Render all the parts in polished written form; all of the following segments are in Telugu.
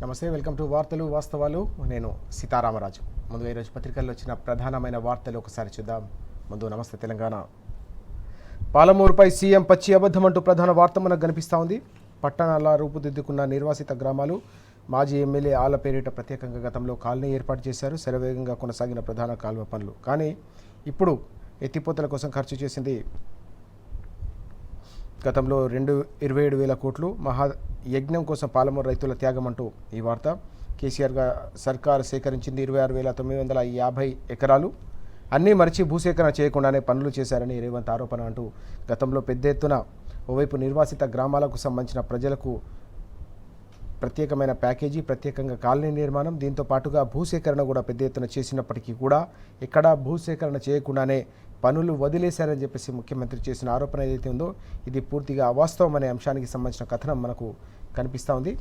నమస్తే, వెల్కమ్ టు వార్తలు వాస్తవాలు. నేను సీతారామరాజు. ముందుగా ఈరోజు పత్రికల్లో వచ్చిన ప్రధానమైన వార్తలు ఒకసారి చూద్దాం. ముందు నమస్తే తెలంగాణ. పాలమూరుపై సీఎం పచ్చి అబద్ధమంటూ ప్రధాన వార్త మనకు కనిపిస్తూ ఉంది. పట్టణాల రూపుదిద్దుకున్న నిర్వాసిత గ్రామాలు. మాజీ ఎమ్మెల్యే ఆళ్ల పేరిట ప్రత్యేకంగా గతంలో కాలనీ ఏర్పాటు చేశారు. శరవేగంగా కొనసాగిన ప్రధాన కాలువ పనులు. కానీ ఇప్పుడు ఎత్తిపోతల కోసం ఖర్చు చేసింది గతంలో 27,000 కోట్లు. మహాయజ్ఞం కోసం పాలమూరు రైతుల త్యాగం అంటూ ఈ వార్త. కేసీఆర్ సర్కారు సేకరించింది 26,950 ఎకరాలు. అన్నీ మరిచి భూసేకరణ చేయకుండానే పనులు చేశారని రేవంత్ ఆరోపణ అంటూ గతంలో పెద్ద ఎత్తున ఓవైపు నిర్వాసిత గ్రామాలకు సంబంధించిన ప్రజలకు ప్రత్యేకమైన ప్యాకేజీ, ప్రత్యేకంగా కాలనీ నిర్మాణం, దీంతో పాటుగా భూసేకరణ కూడా పెద్ద ఎత్తున చేసినప్పటికీ కూడా ఎక్కడా భూసేకరణ చేయకుండానే పనులు వదిలేశారని చెప్పేసి ముఖ్యమంత్రి చేసిన ఆరోపణ ఏదైతే ఉందో ఇది పూర్తిగా అవాస్తవం అనే అంశానికి సంబంధించిన కథనం మనకు కనిపిస్తూ ఉంది.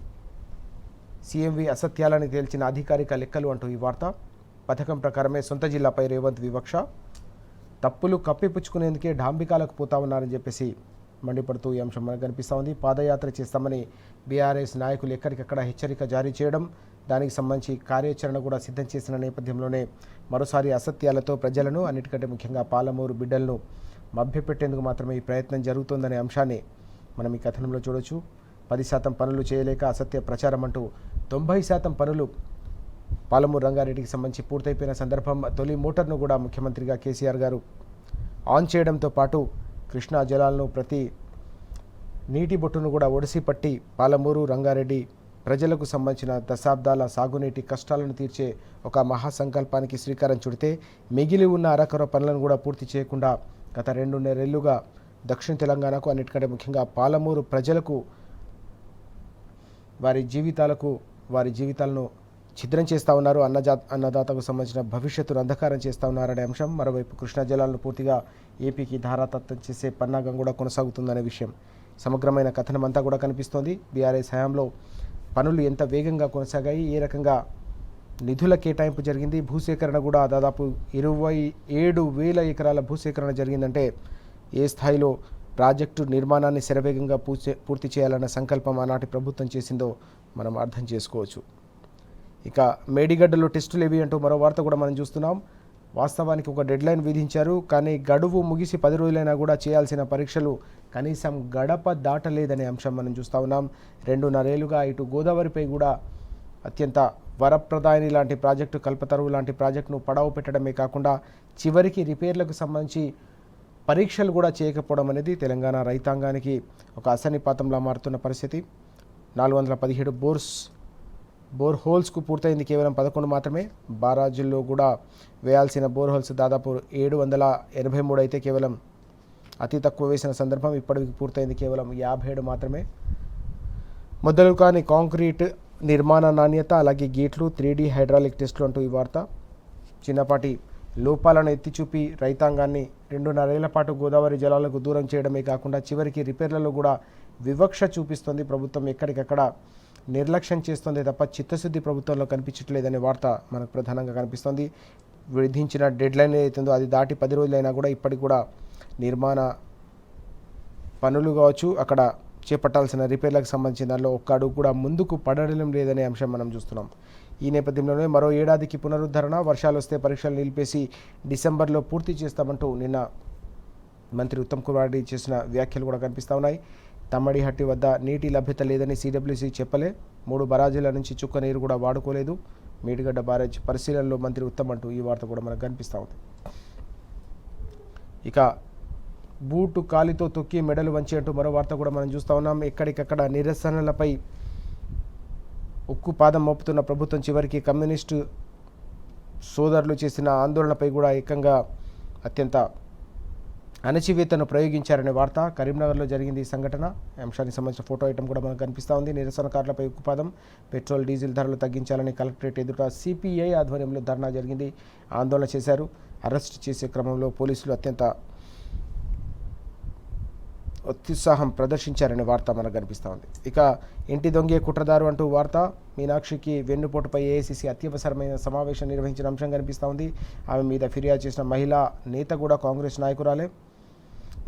సీఎంవి అసత్యాలని తేల్చిన అధికారిక లెక్కలు అంటూ ఈ వార్త. పథకం ప్రకారమే సొంత జిల్లాపై రేవంత్ వివక్ష. తప్పులు కప్పిపుచ్చుకునేందుకే డాంబికాలకు పోతా ఉన్నారని చెప్పేసి మండిపడుతూ ఈ అంశం మనకు కనిపిస్తూ ఉంది. పాదయాత్ర చేస్తామని బీఆర్ఎస్ నాయకులు ఎక్కడికక్కడ హెచ్చరిక జారీ చేయడం, దానికి సంబంధించి కార్యాచరణ కూడా సిద్ధం చేసిన నేపథ్యంలోనే మరోసారి అసత్యాలతో ప్రజలను, అన్నిటికంటే ముఖ్యంగా పాలమూరు బిడ్డలను మభ్యపెట్టేందుకు మాత్రమే ఈ ప్రయత్నం జరుగుతోందనే అంశాన్ని మనం ఈ కథనంలో చూడొచ్చు. 10% పనులు చేయలేక అసత్య ప్రచారం అంటూ 90% పనులు పాలమూరు రంగారెడ్డికి సంబంధించి పూర్తయిపోయిన సందర్భం. తొలి మోటార్ను కూడా ముఖ్యమంత్రిగా కేసీఆర్ గారు ఆన్ చేయడంతో పాటు కృష్ణా జలాలను ప్రతి నీటి బొట్టును కూడా ఒడిసి పట్టి పాలమూరు రంగారెడ్డి ప్రజలకు సంబంధించిన దశాబ్దాల సాగునీటి కష్టాలను తీర్చే ఒక మహాసంకల్పానికి శ్రీకారం చుడితే మిగిలి ఉన్న అరకొర పనులను కూడా పూర్తి చేయకుండా గత 2.5 ఏళ్లుగా దక్షిణ తెలంగాణకు, అన్నిటికంటే ముఖ్యంగా పాలమూరు ప్రజలకు వారి జీవితాలను ఛిద్రం చేస్తూ ఉన్నారు. అన్నదాతకు సంబంధించిన భవిష్యత్తును అంధకారం చేస్తూ ఉన్నారనే అంశం. మరోవైపు కృష్ణా జలాలను పూర్తిగా ఏపీకి ధారాతత్వం చేసే పన్నాగం కూడా కొనసాగుతుందనే విషయం సమగ్రమైన కథనం అంతా కూడా కనిపిస్తోంది. బీఆర్ఎస్ హయాంలో పనులు ఎంత వేగంగా కొనసాగాయి, ఏ రకంగా నిధుల కేటాయింపు జరిగింది, భూసేకరణ కూడా దాదాపు 27,000 ఎకరాల భూసేకరణ జరిగిందంటే ఏ స్థాయిలో ప్రాజెక్టు నిర్మాణాన్ని శరవేగంగా పూర్తి చేయాలన్న సంకల్పం ఆనాటి ప్రభుత్వం చేసిందో మనం అర్థం చేసుకోవచ్చు. ఇక మేడిగడ్డలో టెస్టులు ఏవి అంటూ మరో వార్త కూడా మనం చూస్తున్నాం. వాస్తవానికి ఒక డెడ్లైన్ విధించారు, కానీ గడువు ముగిసి 10 రోజులైనా కూడా చేయాల్సిన పరీక్షలు కనీసం గడప దాటలేదనే అంశం మనం చూస్తూ ఉన్నాం. 2.5 ఏళ్లుగా ఇటు గోదావరిపై కూడా అత్యంత వరప్రదాయని లాంటి ప్రాజెక్టు, కల్పతరువు లాంటి ప్రాజెక్టును పడవ పెట్టడమే కాకుండా చివరికి రిపేర్లకు సంబంధించి పరీక్షలు కూడా చేయకపోవడం అనేది తెలంగాణ రైతాంగానికి ఒక అసన్నిపాతంలా మారుతున్న పరిస్థితి. 417 బోర్ హోల్స్కు పూర్తయింది కేవలం 11 మాత్రమే. బారాజుల్లో కూడా వేయాల్సిన బోర్ హోల్స్ దాదాపు 783 అయితే కేవలం అతి తక్కువ వేసిన సందర్భం. ఇప్పటికి పూర్తయింది కేవలం 57 మాత్రమే. మొదలు కాని కాంక్రీట్ నిర్మాణ నాణ్యత, అలాగే గేట్లు, 3D హైడ్రాలిక్ టెస్టులు అంటూ ఈ వార్త. చిన్నపాటి లోపాలను ఎత్తిచూపి రైతాంగాన్ని 2.5 ఏళ్ల పాటు గోదావరి జలాలకు దూరం చేయడమే కాకుండా చివరికి రిపేర్లలో కూడా వివక్ష చూపిస్తుంది ప్రభుత్వం. ఎక్కడికక్కడ నిర్లక్ష్యం చేస్తుంది తప్ప చిత్తశుద్ధి ప్రభుత్వంలో కనిపించట్లేదనే వార్త మనకు ప్రధానంగా కనిపిస్తుంది. విధించిన డెడ్లైన్ ఏదైతుందో అది దాటి 10 రోజులైనా కూడా ఇప్పటికి కూడా నిర్మాణ పనులు కావచ్చు, అక్కడ చేపట్టాల్సిన రిపేర్లకు సంబంధించిన దానిలో ఒక్క అడుగు కూడా ముందుకు పడడం లేదనే అంశం మనం చూస్తున్నాం. ఈ నేపథ్యంలోనే మరో ఏడాదికి పునరుద్ధరణ, వర్షాలు వస్తే పరీక్షలు నిలిపేసి డిసెంబర్లో పూర్తి చేస్తామంటూ నిన్న మంత్రి ఉత్తమ్ కుమార్ రెడ్డి చేసిన వ్యాఖ్యలు కూడా కనిపిస్తూ ఉన్నాయి. తమ్మడిహట్టి వద్ద నీటి లభ్యత లేదని CWC చెప్పలే, 3 బరాజుల నుంచి చుక్క నీరు కూడా వాడుకోలేదు. మేడిగడ్డ బ్యారేజ్ పరిశీలనలో మంత్రి ఉత్తమ్ అంటూ ఈ వార్త కూడా మనకు కనిపిస్తూ ఉంది. ఇక బూటు కాలితో తొక్కి మెడలు వంచి అంటూ మరో వార్త కూడా మనం చూస్తూ ఉన్నాం. ఎక్కడికక్కడ నిరసనలపై ఉక్కు పాదం మోపుతున్న ప్రభుత్వం చివరికి కమ్యూనిస్టు సోదరులు చేసిన ఆందోళనపై కూడా ఏకంగా అత్యంత అణచివేతను ప్రయోగించారనే వార్త. కరీంనగర్లో జరిగింది ఈ సంఘటన. అంశానికి సంబంధించిన ఫోటో ఐటమ్ కూడా మనకు కనిపిస్తూ ఉంది. నిరసనకారులపై ఉక్కుపాదం, పెట్రోల్ డీజిల్ ధరలు తగ్గించాలని కలెక్టరేట్ ఎదుట CPI ఆధ్వర్యంలో ధర్నా జరిగింది. ఆందోళన చేశారు. అరెస్ట్ చేసే క్రమంలో పోలీసులు అత్యంత అత్యుత్సాహం ప్రదర్శించారనే వార్త మనకు కనిపిస్తూ ఉంది. ఇక ఇంటి దొంగే కుట్రదారు అంటూ వార్త. మీనాక్షికి వెన్నుపోటుపై AICC అత్యవసరమైన సమావేశం నిర్వహించిన అంశం కనిపిస్తూ ఉంది. ఆమె మీద ఫిర్యాదు చేసిన మహిళా నేత కూడా కాంగ్రెస్ నాయకురాలే.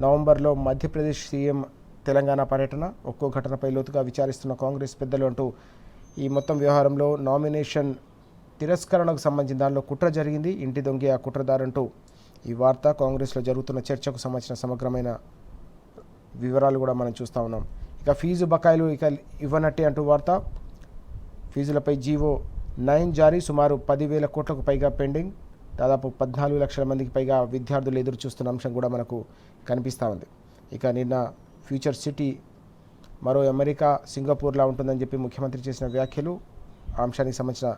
నవంబర్లో మధ్యప్రదేశ్ సీఎం తెలంగాణ పర్యటన, ఒక్కో ఘటనపై లోతుగా విచారిస్తున్న కాంగ్రెస్ పెద్దలు అంటూ ఈ మొత్తం వ్యవహారంలో నామినేషన్ తిరస్కరణకు సంబంధించిన దానిలో కుట్ర జరిగింది, ఇంటి దొంగే ఆ కుట్రదారంటూ ఈ వార్త. కాంగ్రెస్లో జరుగుతున్న చర్చకు సంబంధించిన సమగ్రమైన వివరాలు కూడా మనం చూస్తూ ఉన్నాం. ఇక ఫీజు బకాయిలు ఇవ్వనట్టే అంటూ వార్త. ఫీజులపై జీవో 9 జారీ, సుమారు 10,000 కోట్లకు పైగా పెండింగ్, దాదాపు 14 లక్షల మందికి పైగా విద్యార్థులు ఎదురు చూస్తున్న అంశం కూడా మనకు కనిపిస్తూ ఉంది. ఇక నిన్న ఫ్యూచర్ సిటీ మరో అమెరికా సింగపూర్లా ఉంటుందని చెప్పి ముఖ్యమంత్రి చేసిన వ్యాఖ్యలు, ఆ అంశానికి సంబంధించిన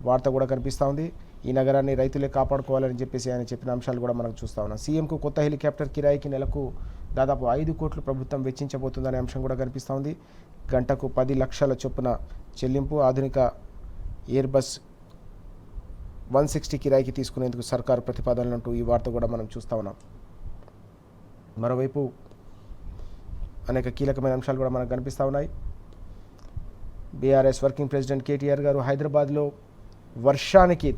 వార్త కూడా కనిపిస్తూ ఉంది. ఈ నగరాన్ని రైతులే కాపాడుకోవాలని చెప్పేసి ఆయన చెప్పిన అంశాలు కూడా మనం చూస్తూ ఉన్నాం. సీఎంకు కొత్త హెలికాప్టర్ కిరాయికి నెలకు దాదాపు 5 కోట్లు ప్రభుత్వం వెచ్చించబోతుందనే అంశం కూడా కనిపిస్తూ ఉంది. గంటకు 10 లక్షల చొప్పున చెల్లింపు, ఆధునిక ఎయిర్బస్ 160 కిరాయికి తీసుకునేందుకు సర్కారు ప్రతిపాదనలు అంటూ ఈ వార్త కూడా మనం చూస్తూ ఉన్నాం. మరోవైపు అనేక కీలకమైన అంశాలు కూడా మనకు కనిపిస్తూ ఉన్నాయి. బీఆర్ఎస్ వర్కింగ్ ప్రెసిడెంట్ కేటీఆర్ గారు హైదరాబాద్లో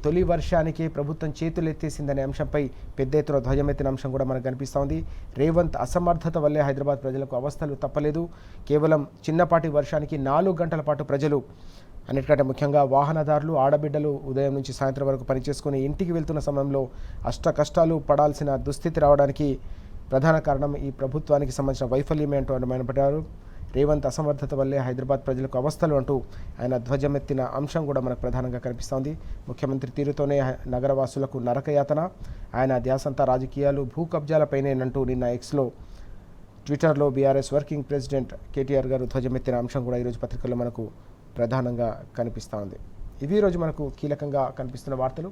తొలి వర్షానికి ప్రభుత్వం చేతులు ఎత్తేసిందనే అంశంపై పెద్ద ఎత్తున ధ్వజమెత్తిన అంశం కూడా మనకు కనిపిస్తూ ఉంది. రేవంత్ అసమర్థత వల్లే హైదరాబాద్ ప్రజలకు అవస్థలు తప్పలేదు. కేవలం చిన్నపాటి వర్షానికి 4 గంటల పాటు ప్రజలు, అన్నిటికంటే ముఖ్యంగా వాహనదారులు, ఆడబిడ్డలు ఉదయం నుంచి సాయంత్రం వరకు పనిచేసుకుని ఇంటికి వెళ్తున్న సమయంలో అష్ట కష్టాలు పడాల్సిన దుస్థితి రావడానికి ప్రధాన కారణం ఈ ప్రభుత్వానికి సంబంధించిన వైఫల్యమే అంటూ ఆయన పడ్డారు. రేవంత్ అసమర్థత వల్లే హైదరాబాద్ ప్రజలకు అవస్థలు అంటూ ఆయన ధ్వజమెత్తిన అంశం కూడా మనకు ప్రధానంగా కనిపిస్తోంది. ముఖ్యమంత్రి తీరుతోనే నగరవాసులకు నరకయాతన, ఆయన ధ్యాసంతా రాజకీయాలు, భూ కబ్జాలపైనేనంటూ నిన్న ఎక్స్లో ట్విట్టర్లో బీఆర్ఎస్ వర్కింగ్ ప్రెసిడెంట్ కేటీఆర్ గారు ధ్వజమెత్తిన అంశం కూడా ఈరోజు పత్రికల్లో మనకు ప్రధానంగా కనిపిస్తూ ఉంది. ఇవి ఈరోజు మనకు కీలకంగా కనిపిస్తున్న వార్తలు.